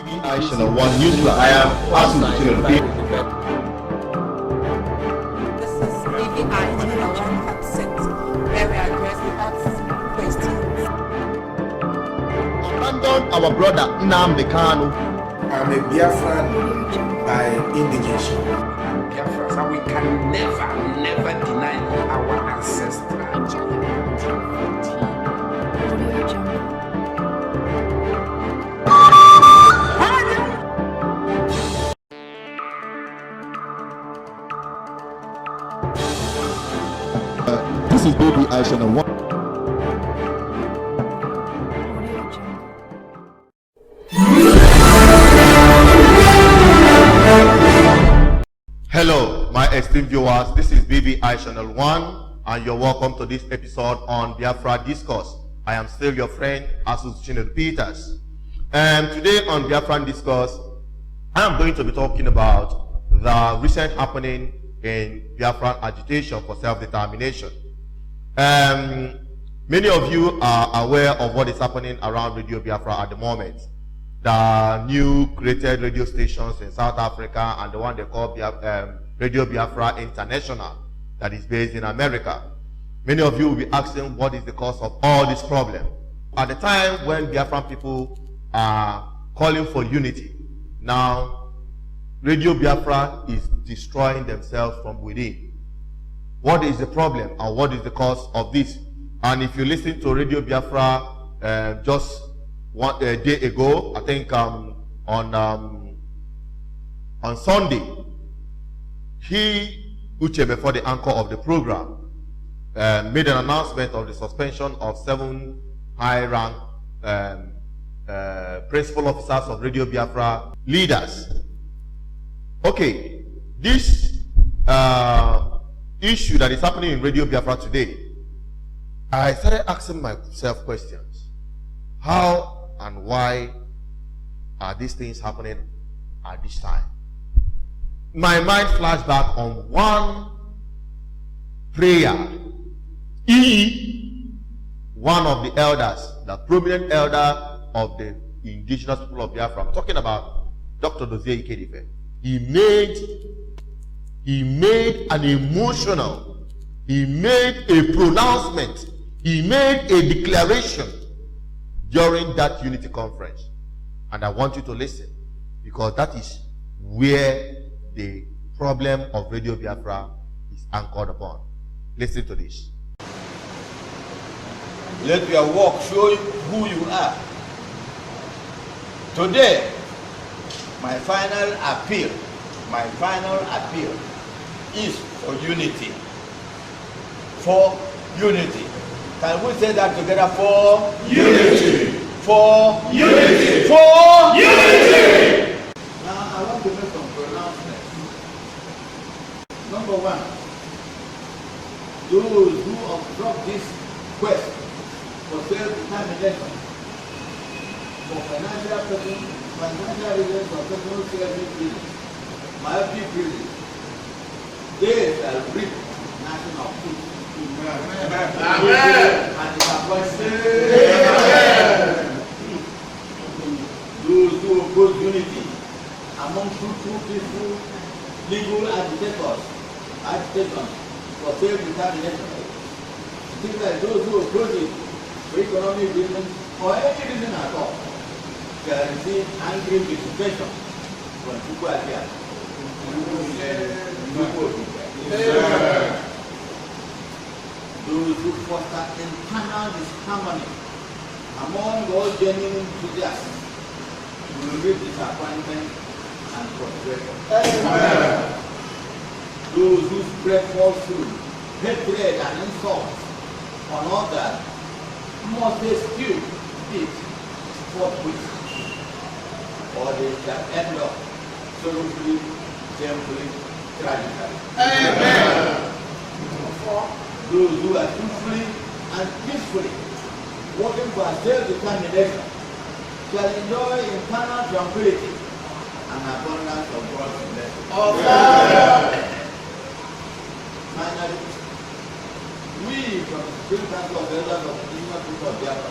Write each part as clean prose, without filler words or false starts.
National One News. I am Asu to the people. This is BVI Channel 1 where we address facts, questions. Abandon our brother Namdi Kanu. I'm a Biafran by indication. Biafra, so we can never deny our ancestors. This is Baby Aisha and one. Hello, my esteemed viewers. This is BVI Channel 1, and you're welcome to this episode on Biafra Discourse. I am still your friend, Asus Chinel Peters. And today on Biafra Discourse, I am going to be talking about the recent happening in Biafran agitation for self-determination. Many of you are aware of what is happening around Radio Biafra at the moment. The new created radio stations in South Africa and the one they call Radio Biafra International that is based in America. Many of you will be asking what is the cause of all this problem. At the time when Biafran people are calling for unity, now Radio Biafra is destroying themselves from within. What is the problem and what is the cause of this? And if you listen to Radio Biafra just a day ago, I think on Sunday, Uche, before the anchor of the program, made an announcement of the suspension of 7 high-rank principal officers of Radio Biafra leaders. Okay, this issue that is happening in Radio Biafra today, I started asking myself questions. How and why are these things happening at this time? My mind flashed back on one prayer. One of the elders, the prominent elder of the indigenous people of Biafra, I'm talking about Dr. Dozie Ikedife. He made an emotional, he made a pronouncement, he made a declaration during that unity conference. And I want you to listen, because that is where the problem of Radio Biafra is anchored upon. Listen to this. Let your work show who you are. Today, my final appeal is for unity. For unity. Can we say that together? For unity. For unity. For unity. Now I want to make some pronouncements. Number one, those who obstruct this quest for self-determination, for financial reasons, for personal self reasons, mighty reasons, they shall reap national peace. Amen. And disappointment. Those who oppose unity among truthful, peaceful, legal agitators for self-determination, things like those who oppose it for economic reasons or any reason at all, shall receive angry visitation from people at here. Those who foster internal disharmony among all genuine enthusiasts will reap disappointment and frustration. Those who spread falsehood, hatred, and insults on others must eschew it forthwith, or they shall end up sorrowfully, shamefully, tragically. Amen. Those who are truthfully and peacefully working for self-determination shall enjoy internal tranquility and abundance of God's blessings. Finally, we from the Supreme Council of Elders of the Indigenous People of Biafra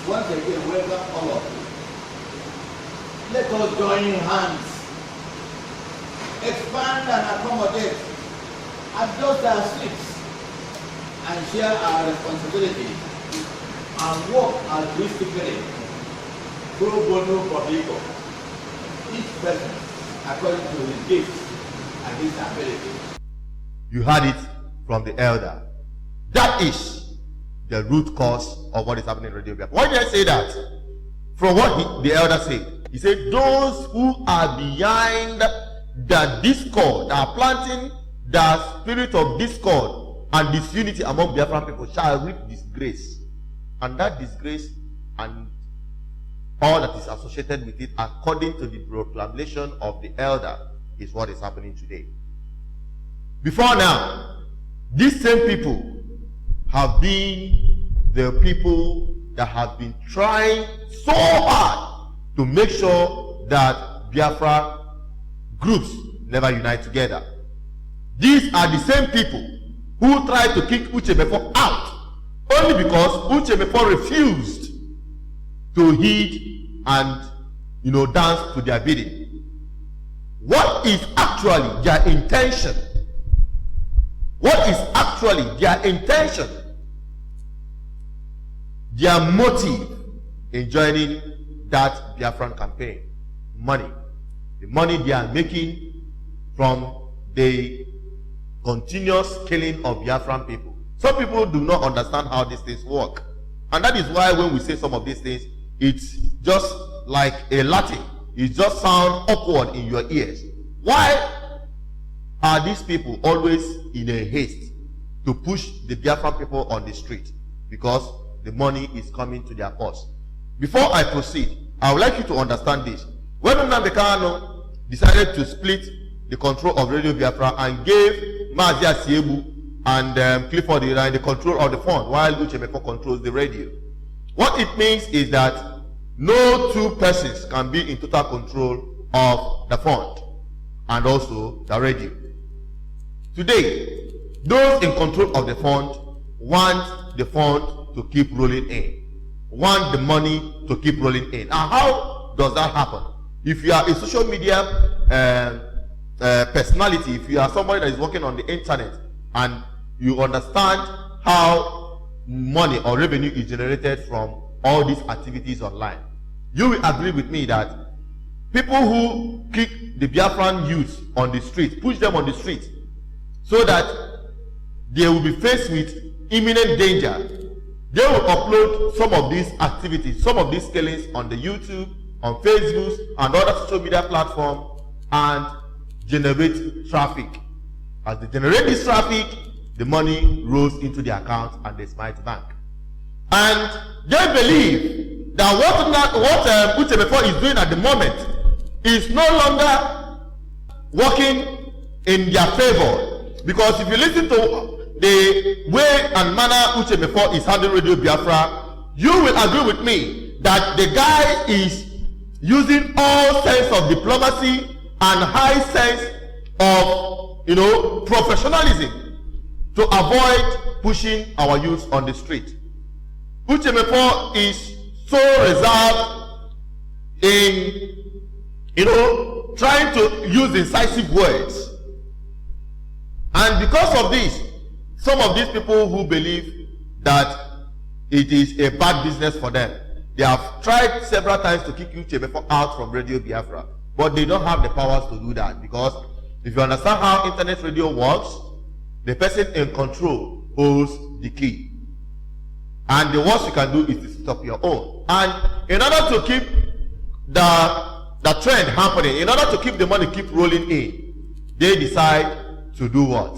once again welcome all of you Let us join hands, expand and accommodate, adjust our streets, and share our responsibility, and work altruistically, pro bono publico, each person according to his gifts and his ability. You heard it from the elder. That is the root cause of what is happening in Radio Biafra. Why did I say that? From what the elder said. He said, those who are behind the discord, are planting the spirit of discord and disunity among Biafran people, shall reap disgrace. And that disgrace and all that is associated with it, according to the proclamation of the elder, is what is happening today. Before now, these same people have been the people that have been trying so hard to make sure that Biafra groups never unite together. These are the same people who tried to kick Uchemefo out only because Uchemefo refused to heed and dance to their bidding. What is actually their intention? What is actually their intention? Their motive in joining that Biafran campaign? Money. The money they are making from the continuous killing of Biafran people. Some people do not understand how these things work. And that is why when we say some of these things, it's just like a Latin. It just sounds awkward in your ears. Why are these people always in a haste to push the Biafran people on the street? Because the money is coming to their purse. Before I proceed, I would like you to understand this. When Namdi Kanu decided to split the control of Radio Biafra and gave Mazia Siebu and Clifford Iran the control of the fund while Uchemefo controls the radio, what it means is that no two persons can be in total control of the fund and also the radio. Today, those in control of the fund want the fund to keep rolling in, want the money to keep rolling in. And how does that happen? If you are a social media personality, if you are somebody that is working on the internet and you understand how money or revenue is generated from all these activities online, you will agree with me that people who kick the Biafran youth on the street, push them on the street, so that they will be faced with imminent danger, they will upload some of these activities, some of these killings on the YouTube, on Facebook, and other social media platforms, and generate traffic. As they generate this traffic, the money rolls into their account and they smite bank. And they believe that what Uchemefo is doing at the moment is no longer working in their favor. Because if you listen to the way and manner Uchemefo is handling Radio Biafra, you will agree with me that the guy is using all sense of diplomacy and high sense of professionalism to avoid pushing our youth on the street. Uchemefo is so reserved in trying to use incisive words. And because of this, some of these people who believe that it is a bad business for them, they have tried several times to kick Uchemefo out from Radio Biafra, but they don't have the powers to do that, because if you understand how internet radio works, the person in control holds the key. And the worst you can do is to stop your own. And in order to keep the trend happening, in order to keep the money keep rolling in, they decide to do what?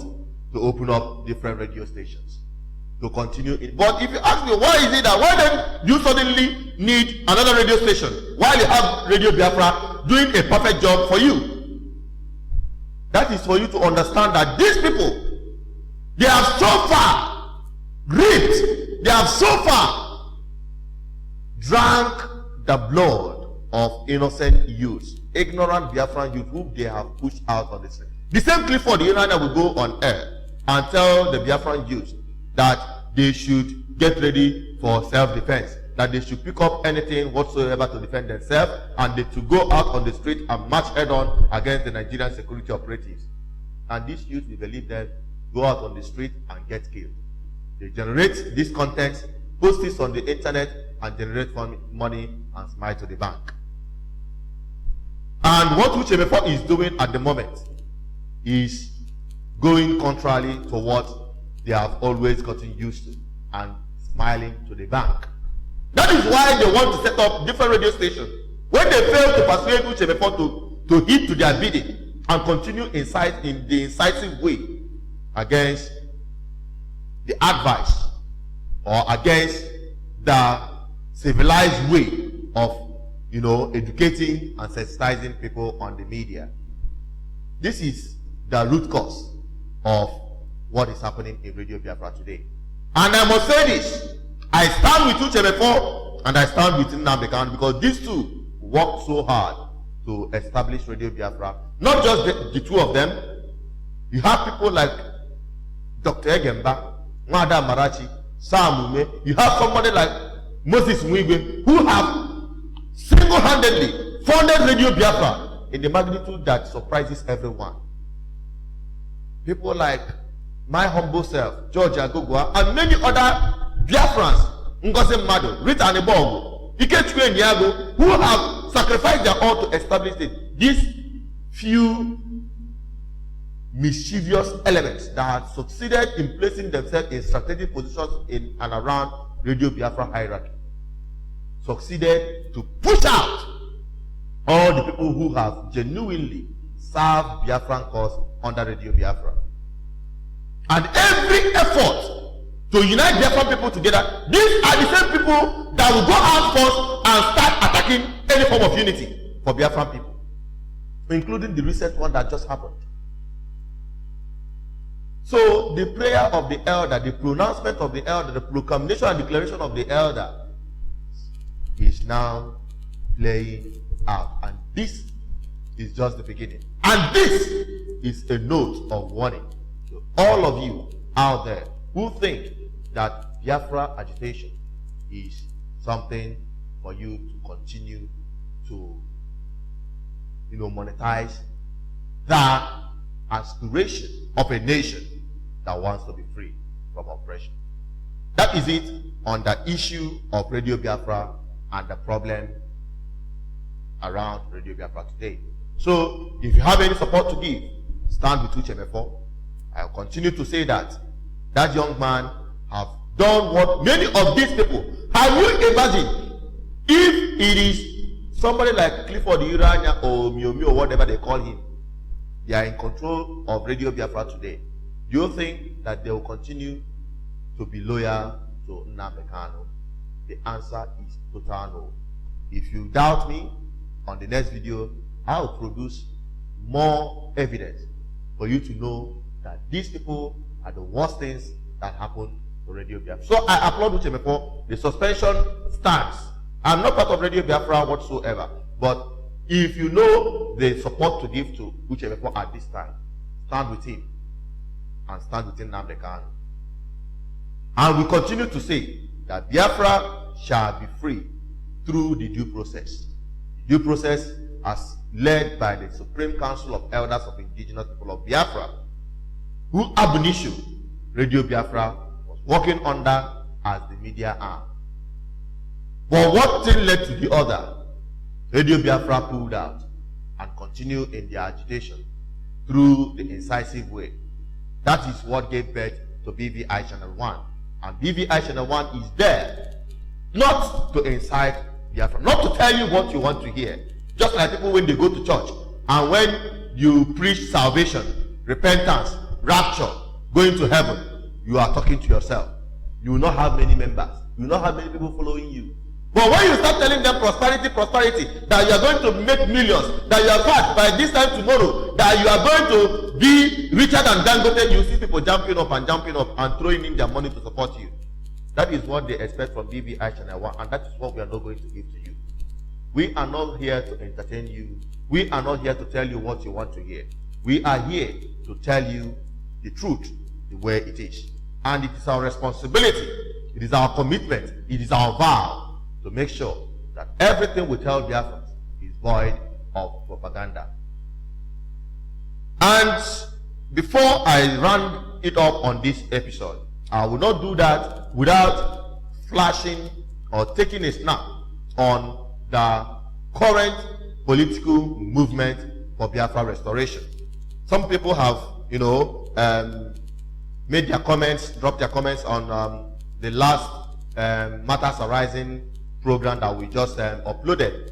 To open up different radio stations. To continue it. But if you ask me, why is it that, why then you suddenly need another radio station while you have Radio Biafra doing a perfect job for you? That is for you to understand that these people, they have so far reaped, they have so far drank the blood of innocent youths, ignorant Biafran youth whom they have pushed out on the street. The same Clifford Irana will go on air and tell the Biafran youth that they should get ready for self-defense. that they should pick up anything whatsoever to defend themselves, and they to go out on the street and march head-on against the Nigerian security operatives. And these youth, we believe them, go out on the street and get killed. They generate this content, post this on the internet, and generate money and smile to the bank. And what Uchemefo is doing at the moment is going contrary to what they have always gotten used to, and smiling to the bank. That is why they want to set up different radio stations. When they fail to persuade Uchemefo to heed to their bidding and continue in the incisive way against the advice or against the civilized way of educating and sensitizing people on the media. This is the root cause of what is happening in Radio Biafra today. And I must say this, I stand with Uchemefo and I stand with Namdi Kanu, because these two worked so hard to establish Radio Biafra. Not just the two of them. You have people like Dr. Egemba, Mwada Marachi, Sam Ume. You have somebody like Moses Mwigwe, who have single-handedly founded Radio Biafra in the magnitude that surprises everyone. People like my humble self, George Agogwa, and many other Biafrans, Ngozi Mmadụ, Rita Anibongo, Ikechukwu Niago, who have sacrificed their all to establish it. These few mischievous elements that had succeeded in placing themselves in strategic positions in and around Radio Biafra hierarchy succeeded to push out all the people who have genuinely served Biafran cause under Radio Biafra. And every effort to unite Biafran people together, these are the same people that will go out first and start attacking any form of unity for Biafran people, including the recent one that just happened. So the prayer of the elder, the pronouncement of the elder, the proclamation and declaration of the elder is now playing out. And this is just the beginning. And this is a note of warning to all of you out there who think that Biafra agitation is something for you to continue to monetize the aspiration of a nation that wants to be free from oppression. That is it on the issue of Radio Biafra and the problem around Radio Biafra today. So, if you have any support to give, stand with Uchemefo. I'll continue to say that that young man have done what many of these people. Have you imagine if it is somebody like Clifford Iranya or Miomi or whatever they call him, they are in control of Radio Biafra today? Do you think that they will continue to be loyal to Namdi Kanu? The answer is total no. If you doubt me, on the next video, I'll produce more evidence for you to know that these people are the worst things that happened to Radio Biafra. So I applaud Uchemefo. The suspension stands. I'm not part of Radio Biafra whatsoever. But if you know the support to give to Uchemefo at this time, stand with him. And stand with Namdi Kanu. And we continue to say that Biafra shall be free through the due process. The due process as led by the Supreme Council of Elders of Indigenous People of Biafra, who ab initio Radio Biafra was working under as the media arm. But what thing led to the other? Radio Biafra pulled out and continued in their agitation through the incisive way. That is what gave birth to BVI Channel 1. And BVI Channel 1 is there not to incite Biafra, not to tell you what you want to hear. Just like people when they go to church and when you preach salvation, repentance, rapture, going to heaven, you are talking to yourself. You will not have many members. You will not have many people following you. But when you start telling them prosperity, that you are going to make millions, that you are fat by this time tomorrow, that you are going to be richer than Dangote, you see people jumping up and throwing in their money to support you. That is what they expect from BVI Channel 1, and that is what we are not going to give to you. We are not here to entertain you. We are not here to tell you what you want to hear. We are here to tell you the truth, the way it is. And it is our responsibility, it is our commitment, it is our vow to make sure that everything we tell Biafrans is void of propaganda. And before I round it up on this episode, I will not do that without flashing or taking a snap on the current political movement for Biafra restoration. Some people have, made their comments, dropped their comments on the last Matters Arising program that we just uploaded.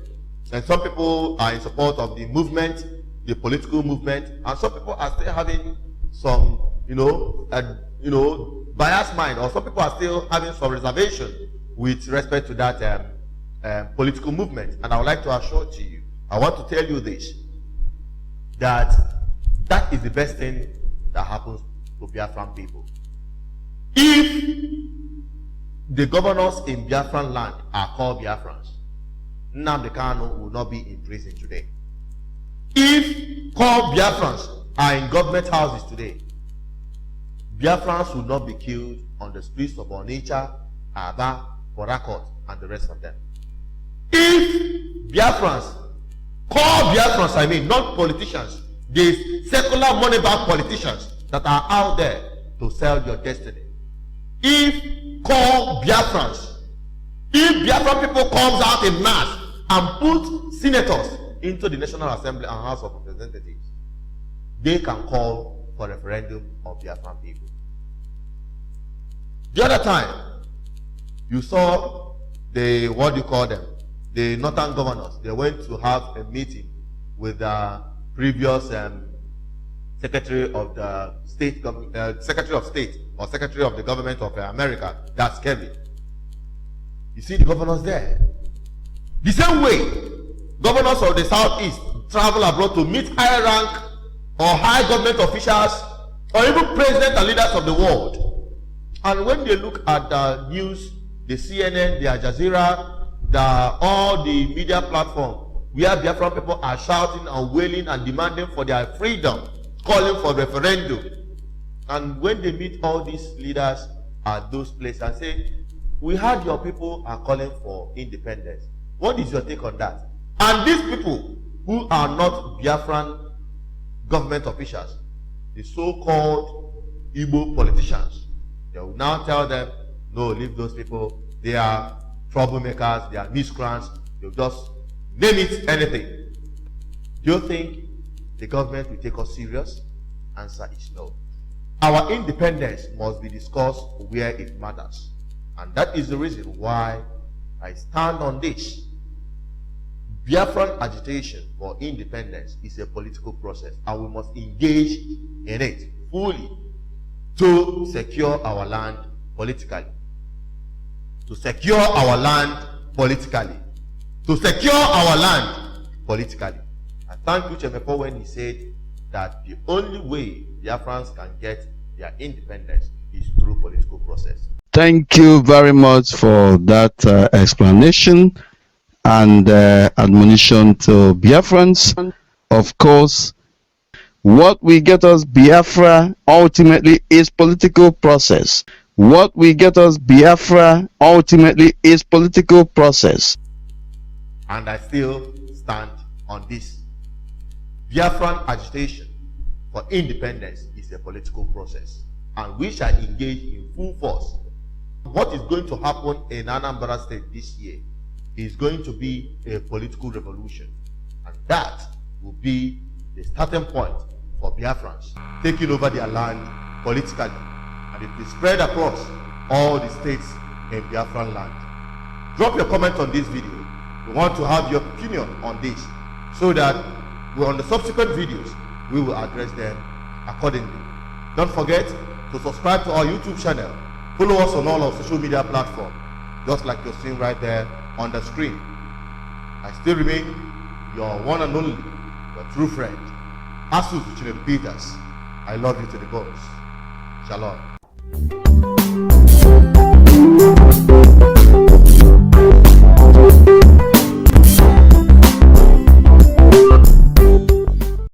And some people are in support of the movement, the political movement, and some people are still having some, biased mind, or some people are still having some reservation with respect to that political movement. And I would like to assure to you, I want to tell you this, that is the best thing that happens to Biafran people. If the governors in Biafran land are called Biafrans, Namdi Kanu will not be in prison today. If called Biafrans are in government houses today, Biafrans will not be killed on the streets of Onitsha, Aba, Borakot, and the rest of them. If Biafrans, call Biafrans, not politicians, these secular money-backed politicians that are out there to sell your destiny. If call Biafrans, if Biafran people comes out in mass and put senators into the National Assembly and House of Representatives, they can call for referendum of Biafran people. The other time, you saw the northern governors. They went to have a meeting with the previous Secretary of the State, Secretary of State, or Secretary of the Government of America. That's Kevin. You see the governors there. The same way, governors of the Southeast travel abroad to meet high rank or high government officials, or even presidents and leaders of the world. And when they look at the news, the CNN, the Al Jazeera, all the media platforms, where Biafran people are shouting and wailing and demanding for their freedom, calling for referendum. And when they meet all these leaders at those places and say, we heard your people are calling for independence. What is your take on that? And these people who are not Biafran government officials, the so-called Igbo politicians, they will now tell them, no, leave those people. They are troublemakers, they are miscreants, they'll just name it anything. Do you think the government will take us serious? Answer is no. Our independence must be discussed where it matters. And that is the reason why I stand on this. Biafran agitation for independence is a political process, and we must engage in it fully to secure our land politically. To secure our land politically. To secure our land politically. I thank Uchemepo when he said that the only way Biafrans can get their independence is through political process. Thank you very much for that explanation and admonition to Biafrans. Of course, what will get us Biafra ultimately is political process. What will get us Biafra ultimately is political process. And I still stand on this. Biafran agitation for independence is a political process, and we shall engage in full force. What is going to happen in Anambra State this year is going to be a political revolution, and that will be the starting point for Biafrans taking over their land politically, and it will spread across all the states in Biafran land. Drop your comment on this video. We want to have your opinion on this, so that on the subsequent videos we will address them accordingly. Don't forget to subscribe to our YouTube channel. Follow us on all our social media platforms, just like you're seeing right there on the screen. I still remain your one and only, your true friend, Asus Chinedu Peters. I love you to the bones. Shalom.